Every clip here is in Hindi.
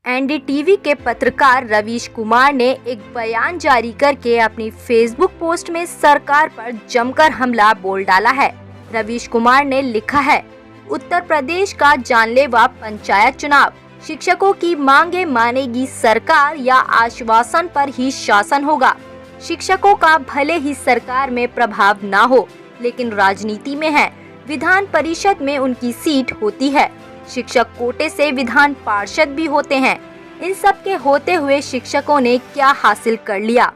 एनडीटीवी के पत्रकार रवीश कुमार ने एक बयान जारी करके अपनी फेसबुक पोस्ट में सरकार पर जमकर हमला बोल डाला है। रवीश कुमार ने लिखा है, उत्तर प्रदेश का जानलेवा पंचायत चुनाव, शिक्षकों की मांगे मानेगी सरकार या आश्वासन पर ही शासन होगा। शिक्षकों का भले ही सरकार में प्रभाव ना हो, लेकिन राजनीति में है। विधान परिषद में उनकी सीट होती है। शिक्षक कोटे से विधान पार्षद भी होते हैं। इन सब के होते हुए शिक्षकों ने क्या हासिल कर लिया?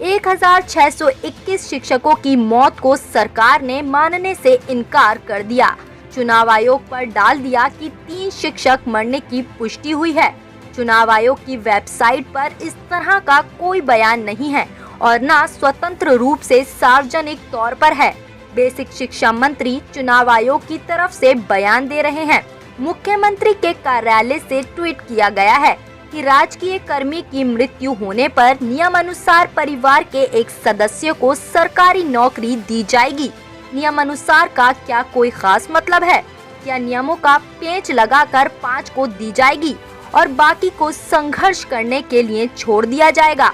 1621 शिक्षकों की मौत को सरकार ने मानने से इनकार कर दिया। चुनाव आयोग पर डाल दिया कि 3 शिक्षक मरने की पुष्टि हुई है। चुनाव आयोग की वेबसाइट पर इस तरह का कोई बयान नहीं है और न स्वतंत्र रूप से सार्वजनिक तौर पर है। बेसिक शिक्षा मंत्री चुनाव आयोग की तरफ से बयान दे रहे हैं। मुख्यमंत्री के कार्यालय से ट्वीट किया गया है कि राजकीय कर्मी की मृत्यु होने पर नियमानुसार परिवार के एक सदस्य को सरकारी नौकरी दी जाएगी। नियमानुसार का क्या कोई खास मतलब है? क्या नियमों का पेंच लगाकर 5 को दी जाएगी और बाकी को संघर्ष करने के लिए छोड़ दिया जाएगा?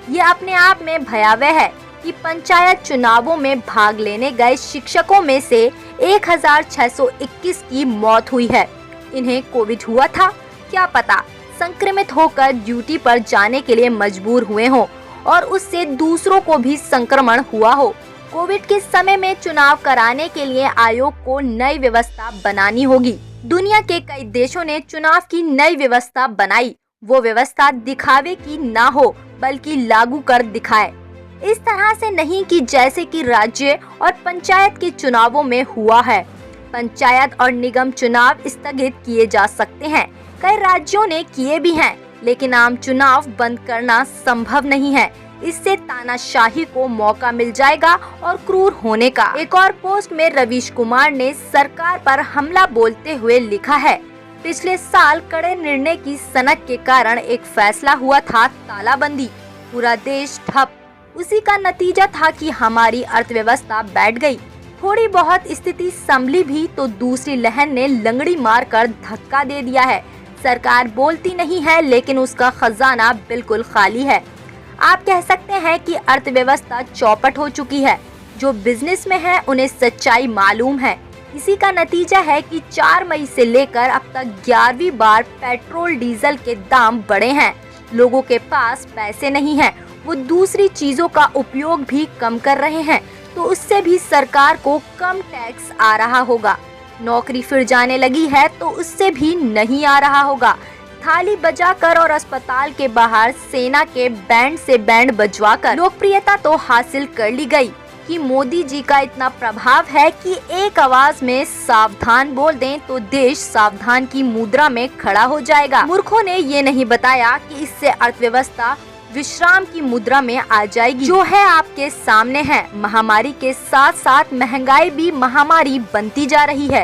ये अपने आप में भयावह है कि पंचायत चुनावों में भाग लेने गए शिक्षकों में से 1621 की मौत हुई है। इन्हें कोविड हुआ था, क्या पता संक्रमित होकर ड्यूटी पर जाने के लिए मजबूर हुए हों और उससे दूसरों को भी संक्रमण हुआ हो। कोविड के समय में चुनाव कराने के लिए आयोग को नई व्यवस्था बनानी होगी। दुनिया के कई देशों ने चुनाव की नई व्यवस्था बनाई। वो व्यवस्था दिखावे की ना हो, बल्कि लागू कर दिखाए। इस तरह से नहीं कि जैसे कि राज्य और पंचायत के चुनावों में हुआ है। पंचायत और निगम चुनाव स्थगित किए जा सकते हैं, कई राज्यों ने किए भी हैं, लेकिन आम चुनाव बंद करना संभव नहीं है। इससे तानाशाही को मौका मिल जाएगा और क्रूर होने का। एक और पोस्ट में रवीश कुमार ने सरकार पर हमला बोलते हुए लिखा है, पिछले साल कड़े निर्णय की सनक के कारण एक फैसला हुआ था तालाबंदी, पूरा देश ठप। उसी का नतीजा था कि हमारी अर्थव्यवस्था बैठ गई। थोड़ी बहुत स्थिति संभली भी तो दूसरी लहर ने लंगड़ी मारकर धक्का दे दिया है। सरकार बोलती नहीं है, लेकिन उसका खजाना बिल्कुल खाली है। आप कह सकते हैं कि अर्थव्यवस्था चौपट हो चुकी है। जो बिजनेस में है उन्हें सच्चाई मालूम है। इसी का नतीजा है कि 4 मई से लेकर अब तक 11वीं बार पेट्रोल डीजल के दाम बढ़े हैं। लोगों के पास पैसे नहीं हैं, वो दूसरी चीजों का उपयोग भी कम कर रहे हैं, तो उससे भी सरकार को कम टैक्स आ रहा होगा। नौकरी फिर जाने लगी है तो उससे भी नहीं आ रहा होगा। थाली बजाकर और अस्पताल के बाहर सेना के बैंड से बैंड बजवाकर लोकप्रियता तो हासिल कर ली गई कि मोदी जी का इतना प्रभाव है कि एक आवाज में सावधान बोल दें तो देश सावधान की मुद्रा में खड़ा हो जाएगा। मूर्खों ने ये नहीं बताया कि इससे अर्थव्यवस्था विश्राम की मुद्रा में आ जाएगी, जो है आपके सामने है। महामारी के साथ साथ महंगाई भी महामारी बनती जा रही है।